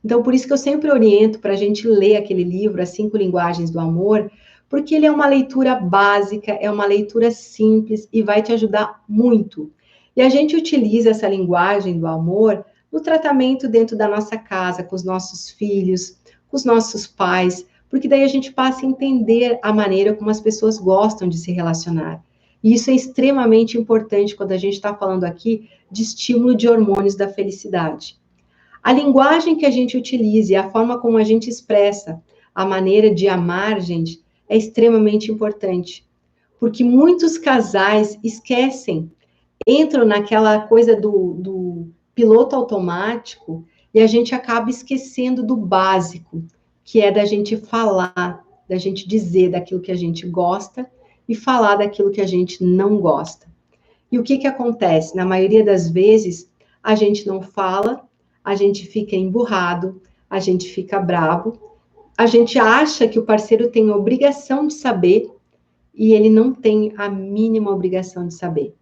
Então, por isso que eu sempre oriento para a gente ler aquele livro, As 5 Linguagens do Amor, porque ele é uma leitura básica, é uma leitura simples e vai te ajudar muito. E a gente utiliza essa linguagem do amor no tratamento dentro da nossa casa, com os nossos filhos, com os nossos pais, porque daí a gente passa a entender a maneira como as pessoas gostam de se relacionar. E isso é extremamente importante quando a gente está falando aqui de estímulo de hormônios da felicidade. A linguagem que a gente utiliza e a forma como a gente expressa a maneira de amar, gente, é extremamente importante. Porque muitos casais esquecem, entram naquela coisa do piloto automático e a gente acaba esquecendo do básico, que é da gente falar, da gente dizer daquilo que a gente gosta e falar daquilo que a gente não gosta. E o que que acontece? Na maioria das vezes, a gente não fala, a gente fica emburrado, a gente fica bravo, a gente acha que o parceiro tem a obrigação de saber e ele não tem a mínima obrigação de saber.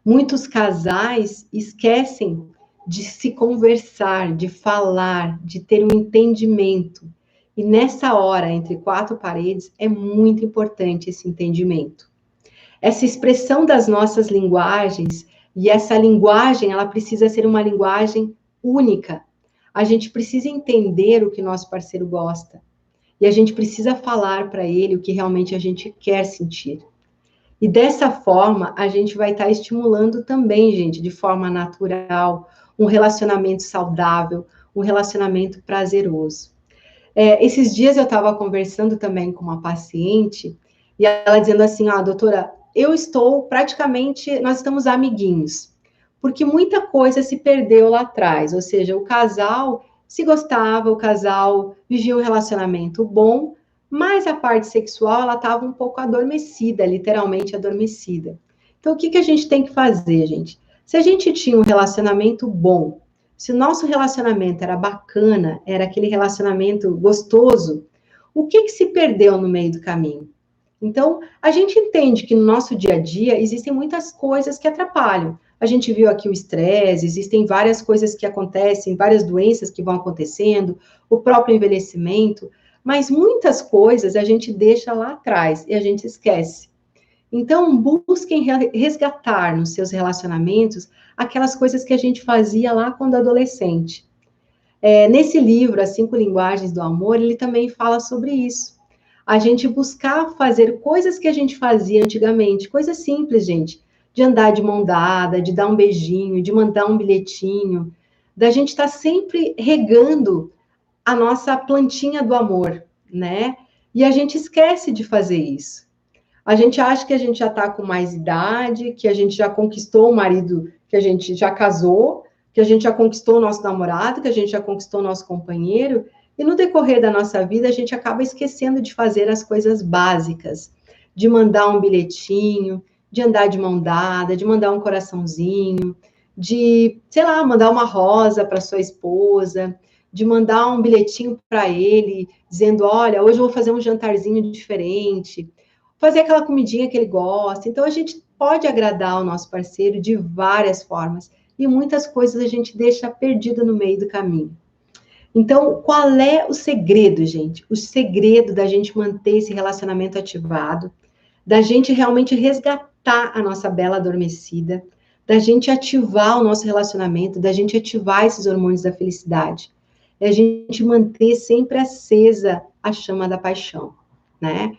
Muitos casais esquecem de se conversar, de falar, de ter um entendimento. E nessa hora, entre quatro paredes, é muito importante esse entendimento. Essa expressão das nossas linguagens, e essa linguagem, ela precisa ser uma linguagem única. A gente precisa entender o que nosso parceiro gosta. E a gente precisa falar para ele o que realmente a gente quer sentir. E dessa forma, a gente vai estar estimulando também, gente, de forma natural, um relacionamento saudável, um relacionamento prazeroso. Esses dias eu estava conversando também com uma paciente, e ela dizendo assim, doutora, eu estou praticamente, nós estamos amiguinhos, porque muita coisa se perdeu lá atrás, ou seja, o casal se gostava, o casal vivia um relacionamento bom, mas a parte sexual, ela estava um pouco adormecida, literalmente adormecida. Então, o que a gente tem que fazer, gente? Se a gente tinha um relacionamento bom, se o nosso relacionamento era bacana, era aquele relacionamento gostoso, o que se perdeu no meio do caminho? Então, a gente entende que no nosso dia a dia existem muitas coisas que atrapalham. A gente viu aqui o estresse, existem várias coisas que acontecem, várias doenças que vão acontecendo, o próprio envelhecimento, mas muitas coisas a gente deixa lá atrás e a gente esquece. Então, busquem resgatar nos seus relacionamentos aquelas coisas que a gente fazia lá quando adolescente. Nesse livro, As 5 Linguagens do Amor, ele também fala sobre isso. A gente buscar fazer coisas que a gente fazia antigamente, coisas simples, gente, de andar de mão dada, de dar um beijinho, de mandar um bilhetinho, da gente estar sempre regando a nossa plantinha do amor, né? E a gente esquece de fazer isso. A gente acha que a gente já está com mais idade, que a gente já conquistou o marido, que a gente já casou, que a gente já conquistou o nosso namorado, que a gente já conquistou o nosso companheiro, e no decorrer da nossa vida a gente acaba esquecendo de fazer as coisas básicas, de mandar um bilhetinho, de andar de mão dada, de mandar um coraçãozinho, de, sei lá, mandar uma rosa para sua esposa, de mandar um bilhetinho para ele, dizendo, olha, hoje eu vou fazer um jantarzinho diferente, fazer aquela comidinha que ele gosta. Então, a gente pode agradar o nosso parceiro de várias formas. E muitas coisas a gente deixa perdida no meio do caminho. Então, qual é o segredo, gente? O segredo da gente manter esse relacionamento ativado, da gente realmente resgatar a nossa bela adormecida, da gente ativar o nosso relacionamento, da gente ativar esses hormônios da felicidade. É a gente manter sempre acesa a chama da paixão, né?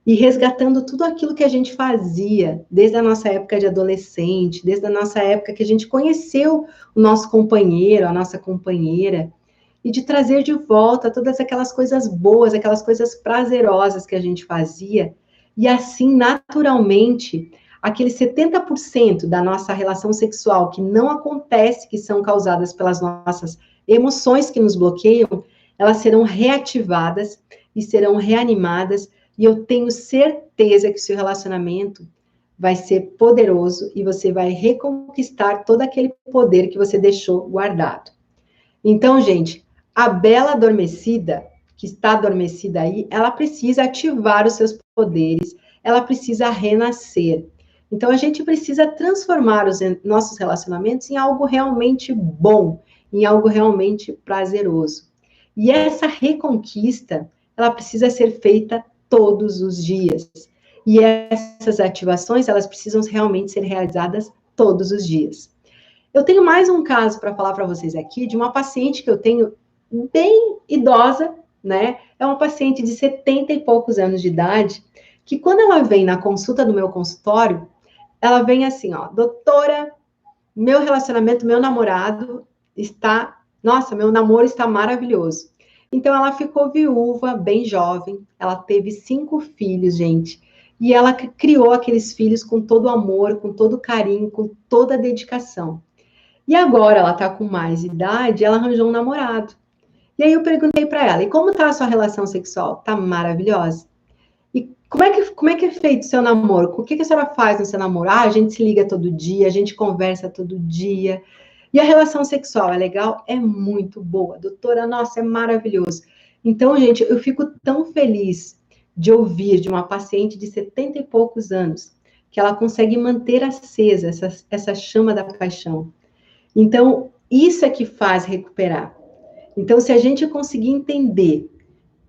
E resgatando tudo aquilo que a gente fazia, desde a nossa época de adolescente, desde a nossa época que a gente conheceu o nosso companheiro, a nossa companheira, e de trazer de volta todas aquelas coisas boas, aquelas coisas prazerosas que a gente fazia, e assim, naturalmente, aquele 70% da nossa relação sexual que não acontece, que são causadas pelas nossas emoções que nos bloqueiam, elas serão reativadas e serão reanimadas, e eu tenho certeza que o seu relacionamento vai ser poderoso e você vai reconquistar todo aquele poder que você deixou guardado. Então, gente, a bela adormecida, que está adormecida aí, ela precisa ativar os seus poderes, ela precisa renascer. Então, a gente precisa transformar os nossos relacionamentos em algo realmente bom, em algo realmente prazeroso. E essa reconquista, ela precisa ser feita todos os dias. E essas ativações, elas precisam realmente ser realizadas todos os dias. Eu tenho mais um caso para falar para vocês aqui, de uma paciente que eu tenho bem idosa, né? É uma paciente de 70 e poucos anos de idade, que quando ela vem na consulta do meu consultório, ela vem assim, doutora, meu relacionamento, meu namorado está, nossa, meu namoro está maravilhoso. Então, ela ficou viúva, bem jovem, ela teve 5 filhos, gente, e ela criou aqueles filhos com todo amor, com todo carinho, com toda a dedicação. E agora ela está com mais idade, ela arranjou um namorado. E aí eu perguntei para ela, e como está a sua relação sexual? Está maravilhosa. E como é que é feito o seu namoro? O que, que a senhora faz no seu namoro? Ah, a gente se liga todo dia, a gente conversa todo dia. E a relação sexual é legal? É muito boa, doutora. Nossa, é maravilhoso. Então, gente, eu fico tão feliz de ouvir de uma paciente de 70 e poucos anos que ela consegue manter acesa essa chama da paixão. Então, isso é que faz recuperar. Então, se a gente conseguir entender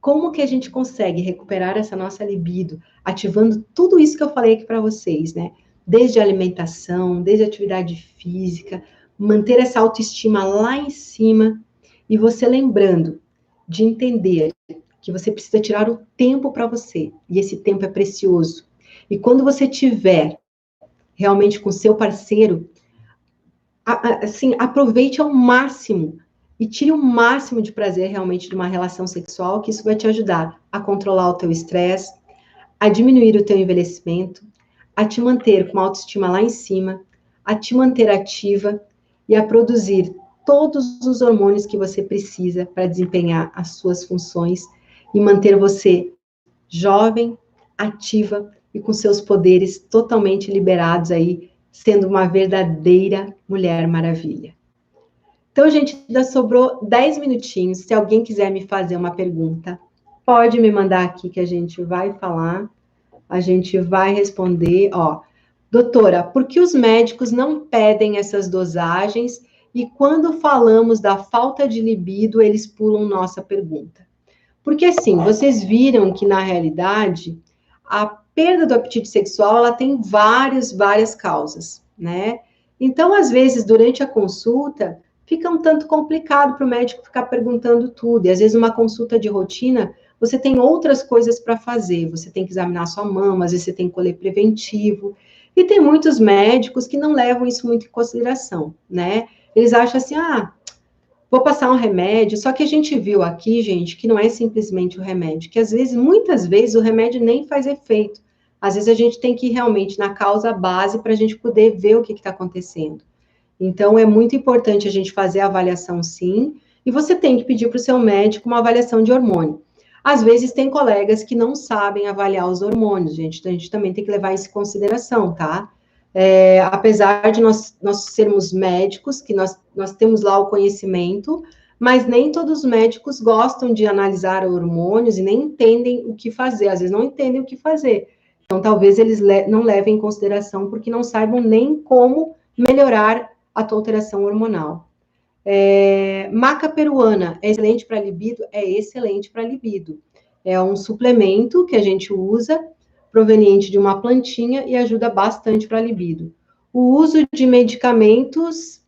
como que a gente consegue recuperar essa nossa libido, ativando tudo isso que eu falei aqui para vocês, né? Desde a alimentação, desde a atividade física, manter essa autoestima lá em cima e você lembrando de entender que você precisa tirar o tempo para você, e esse tempo é precioso. E quando você tiver realmente com seu parceiro, assim, aproveite ao máximo e tire o máximo de prazer realmente de uma relação sexual, que isso vai te ajudar a controlar o teu estresse, a diminuir o teu envelhecimento, a te manter com a autoestima lá em cima, a te manter ativa e a produzir todos os hormônios que você precisa para desempenhar as suas funções e manter você jovem, ativa e com seus poderes totalmente liberados aí, sendo uma verdadeira Mulher Maravilha. Então, gente, ainda sobrou 10 minutinhos. Se alguém quiser me fazer uma pergunta, pode me mandar aqui que a gente vai falar, a gente vai responder. Ó, doutora, por que os médicos não pedem essas dosagens e quando falamos da falta de libido, eles pulam nossa pergunta? Porque assim, vocês viram que na realidade a perda do apetite sexual ela tem várias causas, né? Então, às vezes, durante a consulta, fica um tanto complicado para o médico ficar perguntando tudo. E às vezes, uma consulta de rotina, você tem outras coisas para fazer. Você tem que examinar sua mama, às vezes você tem colher preventivo. E tem muitos médicos que não levam isso muito em consideração, né? Eles acham assim, ah, vou passar um remédio, só que a gente viu aqui, gente, que não é simplesmente o remédio, que às vezes, muitas vezes, o remédio nem faz efeito. Às vezes a gente tem que ir realmente na causa base para a gente poder ver o que está acontecendo. Então, é muito importante a gente fazer a avaliação, sim, e você tem que pedir para o seu médico uma avaliação de hormônio. Às vezes, tem colegas que não sabem avaliar os hormônios, gente, então a gente também tem que levar isso em consideração, tá? Apesar de nós sermos médicos, que nós temos lá o conhecimento, mas nem todos os médicos gostam de analisar hormônios e nem entendem o que fazer, às vezes não entendem o que fazer. Então, talvez eles não levem em consideração porque não saibam nem como melhorar a tua alteração hormonal. Maca peruana é excelente para libido? É excelente para libido. É um suplemento que a gente usa, proveniente de uma plantinha, e ajuda bastante para libido. O uso de medicamentos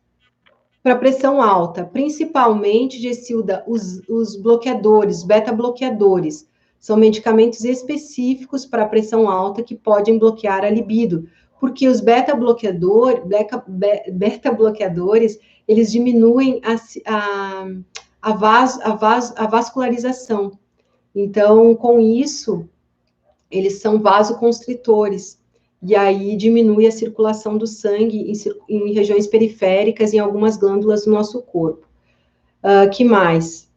para pressão alta, principalmente, Gessilda, os bloqueadores, beta-bloqueadores, são medicamentos específicos para pressão alta que podem bloquear a libido, porque os beta-bloqueadores, eles diminuem a vascularização. Então, com isso, eles são vasoconstritores, e aí diminui a circulação do sangue em regiões periféricas, em algumas glândulas do nosso corpo. Que mais?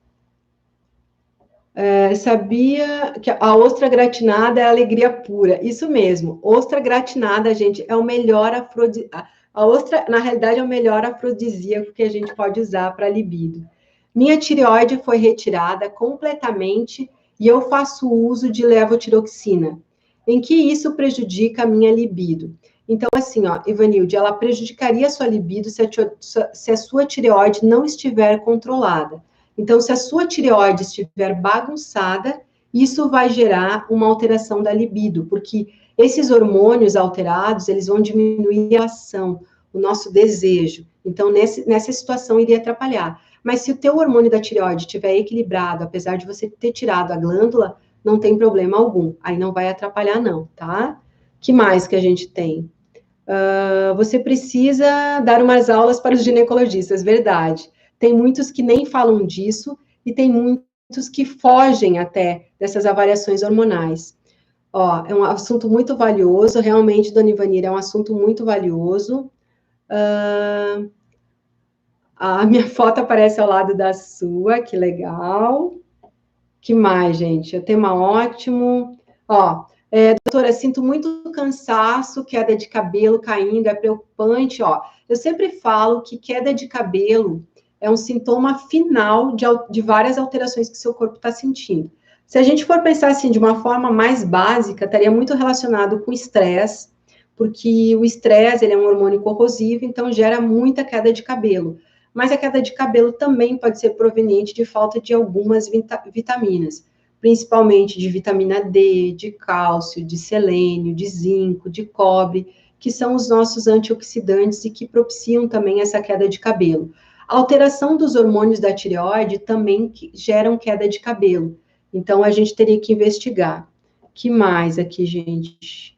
Sabia que a ostra gratinada é alegria pura. Isso mesmo, ostra gratinada, gente, é o melhor afrodisíaco. A ostra, na realidade, é o melhor afrodisíaco que a gente pode usar para libido. Minha tireoide foi retirada completamente e eu faço uso de levotiroxina. Em que isso prejudica a minha libido? Então, assim, ó, Ivanilde, ela prejudicaria a sua libido se a sua tireoide não estiver controlada. Então, se a sua tireoide estiver bagunçada, isso vai gerar uma alteração da libido, porque esses hormônios alterados, eles vão diminuir a ação, o nosso desejo. Então, nessa situação, iria atrapalhar. Mas se o teu hormônio da tireoide estiver equilibrado, apesar de você ter tirado a glândula, não tem problema algum. Aí não vai atrapalhar, não, tá? Que mais que a gente tem? Você precisa dar umas aulas para os ginecologistas, verdade. Tem muitos que nem falam disso e tem muitos que fogem até dessas avaliações hormonais. Ó, é um assunto muito valioso, realmente, dona Ivanira, é um assunto muito valioso. A minha foto aparece ao lado da sua, que legal. Que mais, gente? É tema ótimo. Ó, Doutora, sinto muito cansaço, queda de cabelo caindo, é preocupante, ó. Eu sempre falo que queda de cabelo é um sintoma final de várias alterações que seu corpo está sentindo. Se a gente for pensar assim de uma forma mais básica, estaria muito relacionado com estresse, porque o estresse ele é um hormônio corrosivo, então gera muita queda de cabelo. Mas a queda de cabelo também pode ser proveniente de falta de algumas vitaminas, principalmente de vitamina D, de cálcio, de selênio, de zinco, de cobre, que são os nossos antioxidantes e que propiciam também essa queda de cabelo. A alteração dos hormônios da tireoide também geram queda de cabelo. Então, a gente teria que investigar. Que mais aqui, gente?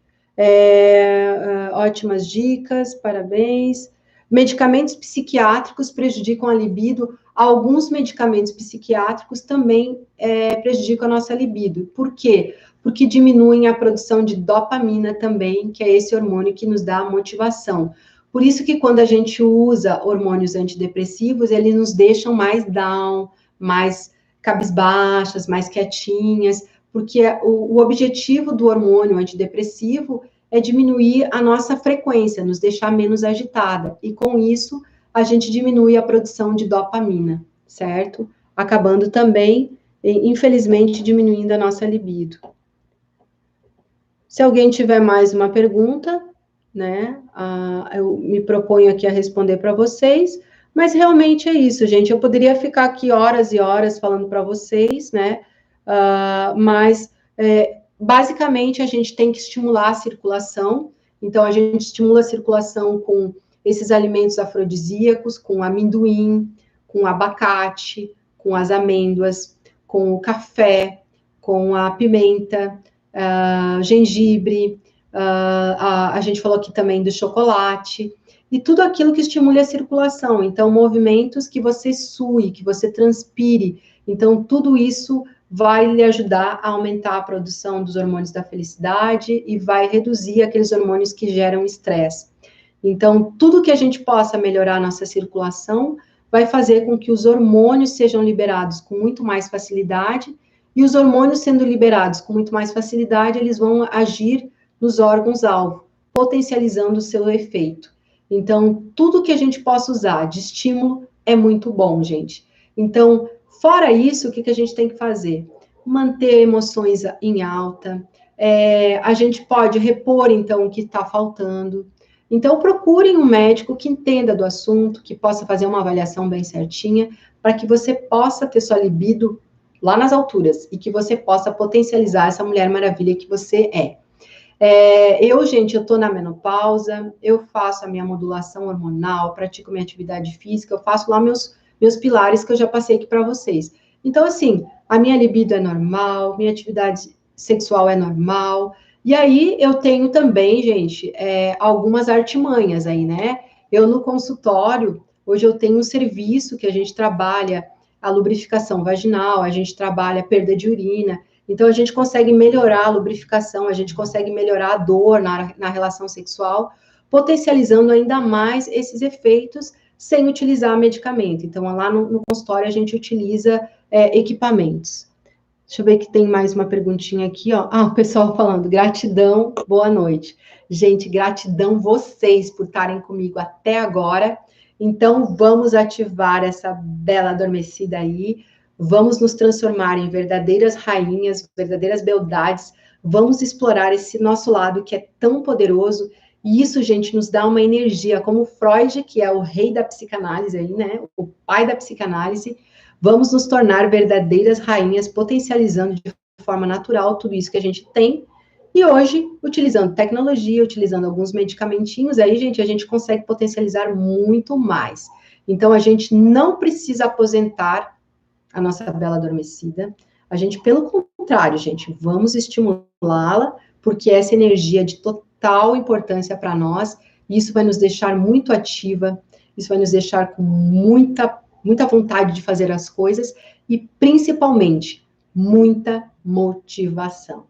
Ótimas dicas, parabéns. Medicamentos psiquiátricos prejudicam a libido. Alguns medicamentos psiquiátricos também prejudicam a nossa libido. Por quê? Porque diminuem a produção de dopamina também, que é esse hormônio que nos dá a motivação. Por isso que quando a gente usa hormônios antidepressivos, eles nos deixam mais down, mais cabisbaixas, mais quietinhas, porque o objetivo do hormônio antidepressivo é diminuir a nossa frequência, nos deixar menos agitada, e com isso a gente diminui a produção de dopamina, certo? Acabando também, infelizmente, diminuindo a nossa libido. Se alguém tiver mais uma pergunta, né, eu me proponho aqui a responder para vocês, mas realmente é isso, gente. Eu poderia ficar aqui horas e horas falando para vocês, né, mas basicamente a gente tem que estimular a circulação. Então, a gente estimula a circulação com esses alimentos afrodisíacos, com amendoim, com abacate, com as amêndoas, com o café, com a pimenta, gengibre, a gente falou aqui também do chocolate, e tudo aquilo que estimule a circulação. Então, movimentos que você sue, que você transpire. Então, tudo isso vai lhe ajudar a aumentar a produção dos hormônios da felicidade e vai reduzir aqueles hormônios que geram estresse. Então, tudo que a gente possa melhorar a nossa circulação vai fazer com que os hormônios sejam liberados com muito mais facilidade, e os hormônios sendo liberados com muito mais facilidade, eles vão agir nos órgãos-alvo, potencializando o seu efeito. Então, tudo que a gente possa usar de estímulo é muito bom, gente. Então, fora isso, o que a gente tem que fazer? Manter emoções em alta. A gente pode repor, então, o que está faltando. Então, procurem um médico que entenda do assunto, que possa fazer uma avaliação bem certinha, para que você possa ter sua libido lá nas alturas e que você possa potencializar essa Mulher Maravilha que você é. Gente, eu estou na menopausa, eu faço a minha modulação hormonal, pratico minha atividade física, eu faço lá meus pilares que eu já passei aqui para vocês. Então, assim, a minha libido é normal, minha atividade sexual é normal, e aí eu tenho também, gente, algumas artimanhas aí, né? Eu no consultório, hoje eu tenho um serviço que a gente trabalha a lubrificação vaginal, a gente trabalha a perda de urina, então a gente consegue melhorar a lubrificação, a gente consegue melhorar a dor na relação sexual, potencializando ainda mais esses efeitos sem utilizar medicamento. Então, lá no consultório, a gente utiliza equipamentos. Deixa eu ver que tem mais uma perguntinha aqui, ó. O pessoal falando, gratidão, boa noite. Gente, gratidão vocês por estarem comigo até agora. Então, vamos ativar essa bela adormecida aí. Vamos nos transformar em verdadeiras rainhas, verdadeiras beldades. Vamos explorar esse nosso lado que é tão poderoso. E isso, gente, nos dá uma energia, como Freud, que é o rei da psicanálise aí, né? O pai da psicanálise. Vamos nos tornar verdadeiras rainhas, potencializando de forma natural tudo isso que a gente tem. E hoje, utilizando tecnologia, utilizando alguns medicamentinhos, aí, gente, a gente consegue potencializar muito mais. Então, a gente não precisa aposentar a nossa bela adormecida. A gente, pelo contrário, gente, vamos estimulá-la, porque essa energia é de total importância para nós, e isso vai nos deixar muito ativa, isso vai nos deixar com muita vontade de fazer as coisas e, principalmente, muita motivação.